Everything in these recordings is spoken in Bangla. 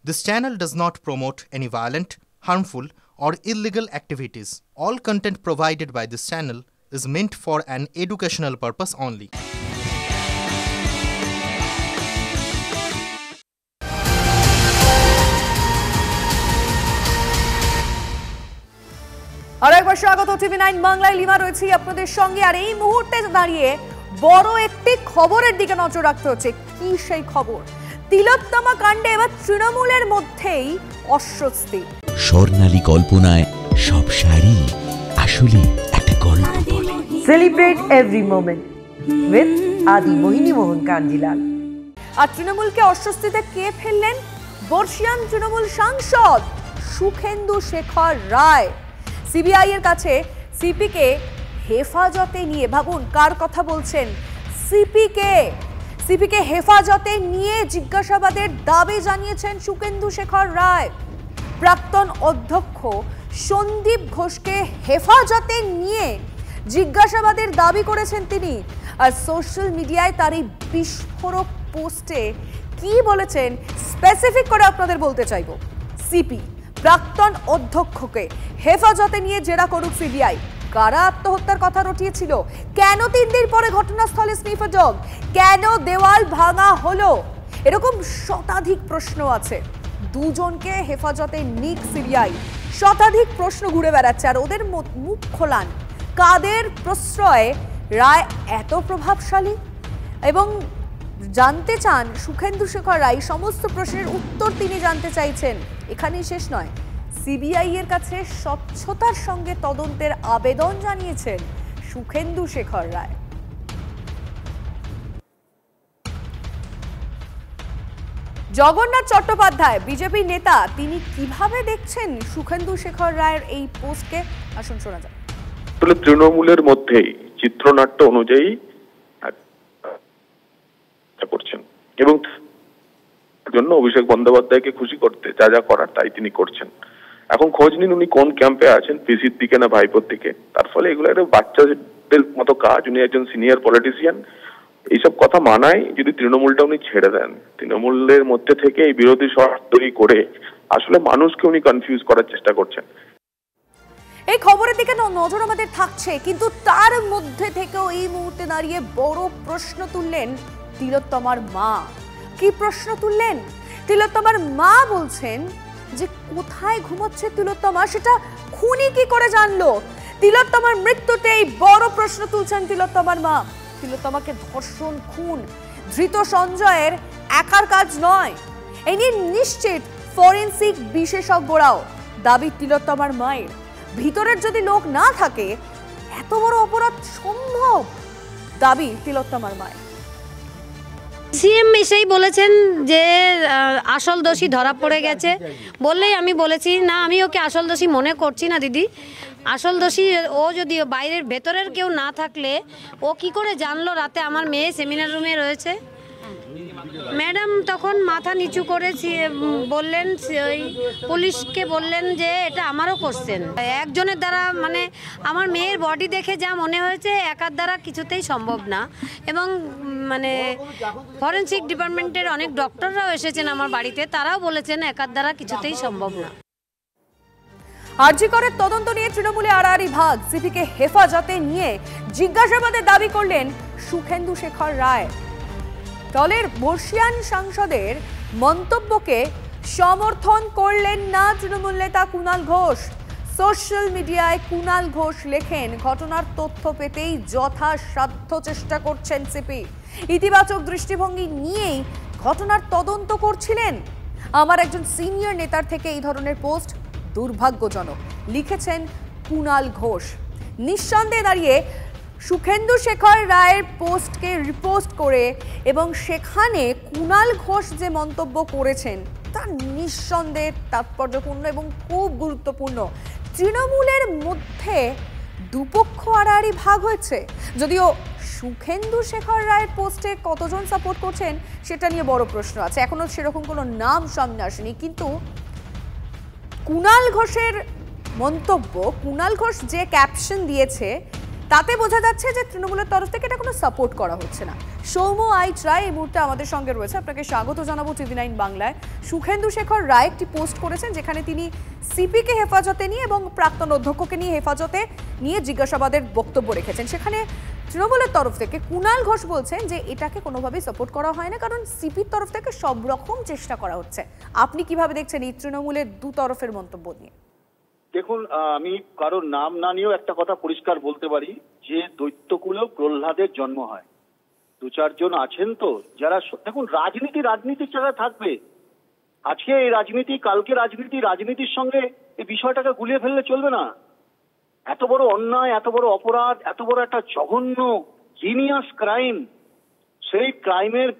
This channel does not promote any violent, harmful, or illegal activities. All content provided by this channel is meant for an educational purpose only. আরেকবার স্বাগত টিভি9 বাংলায় লিমা রয়েছে আপনাদের সঙ্গে। আর এই মুহূর্তে দাঁড়িয়ে বড় একটি খবরের দিকে নজর রাখতে হচ্ছে। কি সেই খবর? তিলোত্তমা কাণ্ডে এবার তৃণমূলের মধ্যেই অস্বস্তি। স্বর্ণালী কল্পনায় সব শাড়ি আসলে একটা গল্প বলে। সেলিব্রেট এভরি মোমেন্ট উইথ আদি মোহিনী মোহন কাঞ্জিলাল। আর তৃণমূলকে অস্বস্তিতে কে ফেললেন? বর্ষিয়ান তৃণমূল সাংসদ সুখেন্দু শেখর রায়। সিবিআই এর কাছে সিপিকে হেফাজতে নিয়ে, ভাবুন কার কথা বলছেন, সিপিকে হেফাজতে নিয়ে জিজ্ঞাসাবাদের দাবি জানিয়েছেন সুখেন্দু শেখর রায়। প্রাক্তন অধ্যক্ষ সন্দীপ ঘোষকে হেফাজতে নিয়ে জিজ্ঞাসাবাদের দাবি করেছেন তিনি। আর সোশ্যাল মিডিয়ায় তার এই বিস্ফোরক পোস্টে কি বলেছেন স্পেসিফিক করে আপনাদের বলতে চাইব। সিপি প্রাক্তন অধ্যক্ষকে হেফাজতে নিয়ে জেরা করুক সিবিআই। কারা আত্মহত্যার কথা রটিয়েছিল? কেন 3 দিন পরে ঘটনাস্থলে স্নিফার ডগ? কেন দেওয়াল ভাঙা হলো? এরকম শতাধিক প্রশ্ন আছে। দুজনকে হেফাজতে নিক সিবিআই। শতাধিক প্রশ্ন ঘুরে বেড়াচ্ছে। আর ওদের মুখ খোলান। কাদের প্রশ্রয়ে রায় এত প্রভাবশালী? এবং জানতে চান সুখেন্দু শেখর রায় সমস্ত প্রশ্নের উত্তর তিনি জানতে চাইছেন। এখানেই শেষ নয়, সিবিআই এর কাছে স্বচ্ছতার সঙ্গে তদন্তের আবেদন জানিয়েছেন সুখেন্দু শেখর রায়। জগন্নাথ চট্টোপাধ্যায় বিজেপি নেতা, তিনি কিভাবে দেখছেন সুখেন্দু শেখর রায়ের এই পোস্টকে? আসুন শোনা যাক। আসলে তৃণমূলের মধ্যেই চিত্রনাট্য অনুযায়ী করছেন এবং জন্য অভিষেক বন্দ্যোপাধ্যায়কে খুশি করতে যা যা করার তাই তিনি করছেন। এখন খোঁজ নিন উনি কোন ক্যাম্পে আছেন, পিসির দিকে না ভাইপোর দিকে। তার ফলে এগুলো একটা বাচ্চাদের মতো কাজ। উনি একজন সিনিয়র পলিটিশিয়ান। এইসব কথা মানায় যদি তৃণমূলটা উনি ছেড়ে দেন। তৃণমূলের মধ্যে থেকে এই বিরোধী স্বর তৈরি করে আসলে মানুষকে উনি কনফিউজ করার চেষ্টা করছেন। এই খবরের দিকে নজর আমাদের থাকছে, কিন্তু তার মধ্যে থেকেও এই মুহূর্তে দাঁড়িয়ে বড় প্রশ্ন তুললেন তিলোত্তমার মা। কি প্রশ্ন তুললেন? তিলোত্তমার মা বলছেন যে কোথায় ঘুমোচ্ছে তিলোত্তমা সেটা খুনি কি করে জানলো? তিলোত্তমার মৃত্যুতেই বড় প্রশ্ন তুলছেন তিলোত্তমার মা। তিলোত্তমাকে ধর্ষণ, খুন ধৃত সঞ্জয়ের একার কাজ নয়, এই নিয়ে নিশ্চিত ফরেনসিক বিশেষজ্ঞরাও। দাবি তিলোত্তমার মায়ের। ভিতরের যদি লোক না থাকে এত বড় অপরাধ সম্ভব? দাবি তিলোত্তমার মায়ের। সিএম এসেই বলেছেন যে আসল দোষী ধরা পড়ে গেছে বললেই আমি বলেছি না, আমি ওকে আসল দোষী মনে করছি না দিদি। আসল দোষী ও যদি বাইরের ভেতরের কেউ না থাকলে ও কি করে জানলো রাতে আমার মেয়ে সেমিনার রুমে রয়েছে? ম্যাডাম তখন মাথা নিচু করে বললেন, ওই পুলিশকে বললেন যে এটা আমারও কোশ্চেন। একজনের দ্বারা মানে আমার মেয়ের বডি দেখে যা মনে হয়েছে একার দ্বারা কিছুতেই সম্ভব না। এবং মানে ফরেনসিক ডিপার্টমেন্টের অনেক ডক্টররাও এসেছেন আমার বাড়িতে, তারাও বলেছেন একার দ্বারা কিছুতেই সম্ভব না। আরজি করের তদন্ত নিয়ে তৃণমূলে আড়াআড়ি ভাগ। সিপিকে হেফাজতে নিয়ে জিজ্ঞাসাবাদের দাবি করলেন সুখেন্দু শেখর রায়। দলের বর্ষিয়ান সাংসদের মন্তব্যকে সমর্থন করলেন না তৃণমূল নেতা কুণাল ঘোষ। সোশ্যাল মিডিয়ায় কুণাল ঘোষ লেখেন, ঘটনার তথ্য পেতেই যথাসাধ্য চেষ্টা করছেন সিপি। ইতিবাচক দৃষ্টিভঙ্গি নিয়েই ঘটনার তদন্ত করছিলেন। আমার একজন সিনিয়র নেতার থেকে এই ধরনের পোস্ট দুর্ভাগ্যজনক, লিখেছেন কুণাল ঘোষ। নিঃসন্দেহে দাঁড়িয়ে সুখেন্দু শেখর রায়ের পোস্টকে রিপোস্ট করে এবং সেখানে কুণাল ঘোষ যে মন্তব্য করেছেন তা নিঃসন্দেহে তাৎপর্যপূর্ণ এবং খুব গুরুত্বপূর্ণ। তৃণমূলের মধ্যে দুপক্ষ আড়াআড়ি ভাগ হয়েছে। যদিও সুখেন্দু শেখর রায়ের পোস্টে কতজন সাপোর্ট করছেন সেটা নিয়ে বড় প্রশ্ন আছে। এখনো সেরকম কোনো নাম সামনে আসেনি। কিন্তু কুণাল ঘোষের মন্তব্য, কুণাল ঘোষ যে ক্যাপশন দিয়েছে তাতে বোঝা যাচ্ছে যে তৃণমূলের তরফ থেকে এটা কোনো সাপোর্ট করা হচ্ছে না। সৌম্য আইচ রায় এই মুহূর্তে আমাদের সঙ্গে রয়েছে, আপনাকে স্বাগত জানাবো TV9 বাংলায়। সুখেন্দু শেখর রায় একটি পোস্ট করেছেন যেখানে তিনি সিপিকে হেফাজতে নিয়ে এবং প্রাক্তন অধ্যক্ষকে নিয়ে হেফাজতে নিয়ে জিজ্ঞাসাবাদের বক্তব্য রেখেছেন। সেখানে তৃণমূলের তরফ থেকে কুণাল ঘোষ বলছেন যে এটাকে কোনোভাবেই সাপোর্ট করা হয় না, কারণ সিপির তরফ থেকে সব রকম চেষ্টা করা হচ্ছে। আপনি কিভাবে দেখছেন এই তৃণমূলের দু তরফের মন্তব্য নিয়ে? দেখুন, আমি কারোর নাম না নিয়েও একটা কথা পরিষ্কার বলতে পারি যে দৈত্যকুলেও প্রহ্লাদের জন্ম হয়। দু চারজন আছেন তো যারা, দেখুন রাজনীতির জায়গায় থাকবে। আজকে এই রাজনীতি, কালকে রাজনীতির সঙ্গে এই বিষয়টাকে গুলিয়ে ফেললে চলবে না। এত বড় অন্যায়, এত বড় অপরাধ, এত বড় একটা জঘন্য জিনিয়াস ক্রাইম, সেই ক্রাইমের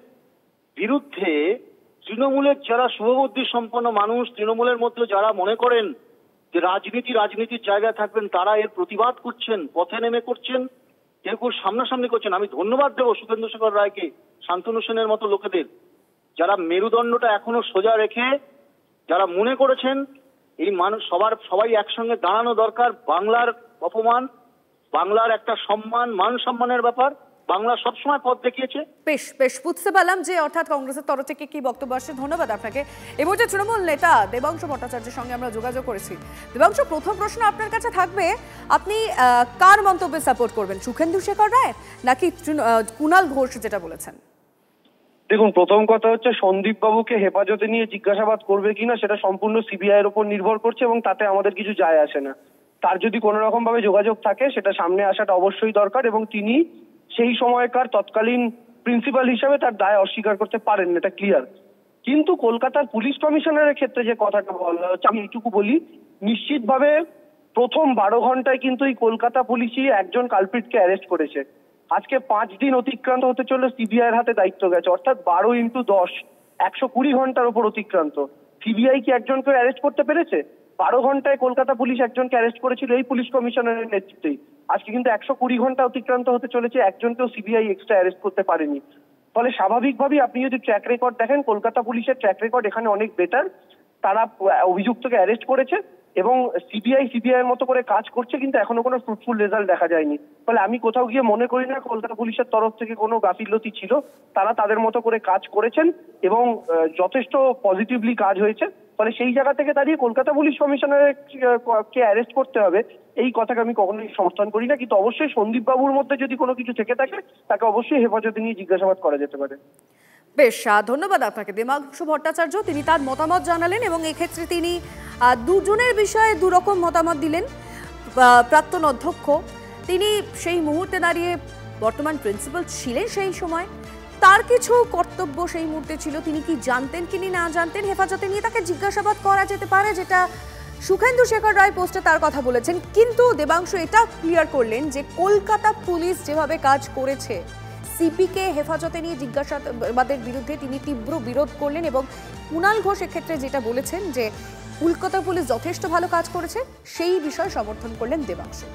বিরুদ্ধে তৃণমূলের যারা শুভবুদ্ধি সম্পন্ন মানুষ, তৃণমূলের মধ্যে যারা মনে করেন যে রাজনীতির জায়গায় থাকবেন, তারা এর প্রতিবাদ করছেন, পথে নেমে করছেন, কেউ কেউ সামনাসামনি করছেন। আমি ধন্যবাদ দেবো সুখেন্দু শেখর রায়কে, শান্তনু সেনের মতো লোকেদের, যারা মেরুদণ্ডটা এখনো সোজা রেখে যারা মনে করেছেন এই মানুষ সবাই একসঙ্গে দাঁড়ানো দরকার। বাংলার অপমান, বাংলার একটা সম্মান, মান সম্মানের ব্যাপার, বাংলা সবসময় পথ দেখিয়েছে। বেশ বুঝতে পারলাম যে অর্থাৎ কংগ্রেসের তরফ থেকে কি বক্তব্য আসছে। ধন্যবাদ আপনাকে। এই মুহূর্তে তৃণমূল নেতা দেবাংশু ভট্টাচার্যের সঙ্গে আমরা যোগাযোগ করেছি। দেবাংশু, প্রথম প্রশ্ন আপনার কাছে থাকবে, আপনি কার মন্তব্যে সাপোর্ট করবেন, সুখেন্দু শেখর রায় নাকি কুণাল ঘোষ যেটা বলেছেন? দেখুন, প্রথম কথা হচ্ছে সন্দীপ বাবুকে হেফাজতে নিয়ে জিজ্ঞাসাবাদ করবে কিনা সেটা সম্পূর্ণ সিবিআই এর উপর নির্ভর করছে এবং তাতে আমাদের কিছু যায় আসে না। তার যদি কোনো রকম ভাবে যোগাযোগ থাকে সেটা সামনে আসাটা অবশ্যই দরকার এবং তিনি সেই সময়কার তৎকালীন প্রিন্সিপাল হিসেবে তার দায় অস্বীকার করতে পারেন, এটা ক্লিয়ার। কিন্তু কলকাতার পুলিশ কমিশনারের ক্ষেত্রে যে কথাটা বলা হচ্ছে, আমি এইটুকু বলি, নিশ্চিতভাবে প্রথম 12 ঘন্টায় কিন্তু এই কলকাতা পুলিশই একজন কালপ্রিটকে অ্যারেস্ট করেছে। আজকে 5 দিন অতিক্রান্ত হতে চললে সিবিআই এর হাতে দায়িত্ব গেছে, অর্থাৎ 12 × 10 120 ঘন্টার উপর অতিক্রান্ত। সিবিআই কি একজনকে অ্যারেস্ট করতে পেরেছে? 12 ঘন্টায় কলকাতা পুলিশ একজনকে অ্যারেস্ট করেছিল এই পুলিশ কমিশনারের নেতৃত্বেই। আজকে কিন্তু 120 ঘন্টা অতিক্রান্ত হতে চলেছে, একজনকেও সিবিআই এক্সট্রা অ্যারেস্ট করতে পারেনি। ফলে স্বাভাবিকভাবেই আপনি যদি ট্র্যাক রেকর্ড দেখেন, কলকাতা পুলিশের ট্র্যাক রেকর্ড এখানে অনেক বেটার। তারা অভিযুক্তকে অ্যারেস্ট করেছে এবং সিবিআই এর মতো করে কাজ করছে, কিন্তু এখনো কোনো ফ্রুটফুল রেজাল্ট দেখা যায়নি। ফলে আমি কোথাও গিয়ে মনে করি না কলকাতা পুলিশের তরফ থেকে কোনো গাফিলতি ছিল। তারা তাদের মতো করে কাজ করেছেন এবং যথেষ্ট পজিটিভলি কাজ হয়েছে। ফলে সেই জায়গা থেকে দাঁড়িয়ে কলকাতা পুলিশ কমিশনারকে অ্যারেস্ট করতে হবে এই কথাকে আমি কখনোই সমর্থন করি না। কিন্তু অবশ্যই সন্দীপ বাবুর মধ্যে যদি কোনো কিছু থেকে থাকে তাকে অবশ্যই হেফাজতে নিয়ে জিজ্ঞাসাবাদ করা যেতে পারে। বেশ, ধন্যবাদ আপনাকে দেবাংশু ভট্টাচার্য। তিনি তার মতামত জানালেন এবং এক্ষেত্রে তিনি দুজনের বিষয়ে দুরকম মতামত দিলেন। প্রাক্তন অধ্যক্ষ, তিনি সেই মুহূর্তে দাঁড়িয়ে বর্তমান প্রিন্সিপাল ছিলেন, সেই সময় তার কিছু কর্তব্য সেই মুহূর্তে ছিল, তিনি কি জানতেন কি না জানতেন, হেফাজতে নিয়ে তাকে জিজ্ঞাসাবাদ করা যেতে পারে, যেটা সুখেন্দু শেখর রায় পোস্টে তার কথা বলেছেন। কিন্তু দেবাংশু এটা ক্লিয়ার করলেন যে কলকাতা পুলিশ যেভাবে কাজ করেছে, সিপিকে হেফাজতে নিয়ে জিজ্ঞাসাবাদের বিরুদ্ধে তিনি তীব্র বিরোধ করলেন এবং কুণাল ঘোষ ক্ষেত্রে যেটা বলেছেন যে কলকাতা পুলিশ যথেষ্ট ভালো কাজ করেছে, সেই বিষয়ে সমর্থন করলেন দেবাংশু।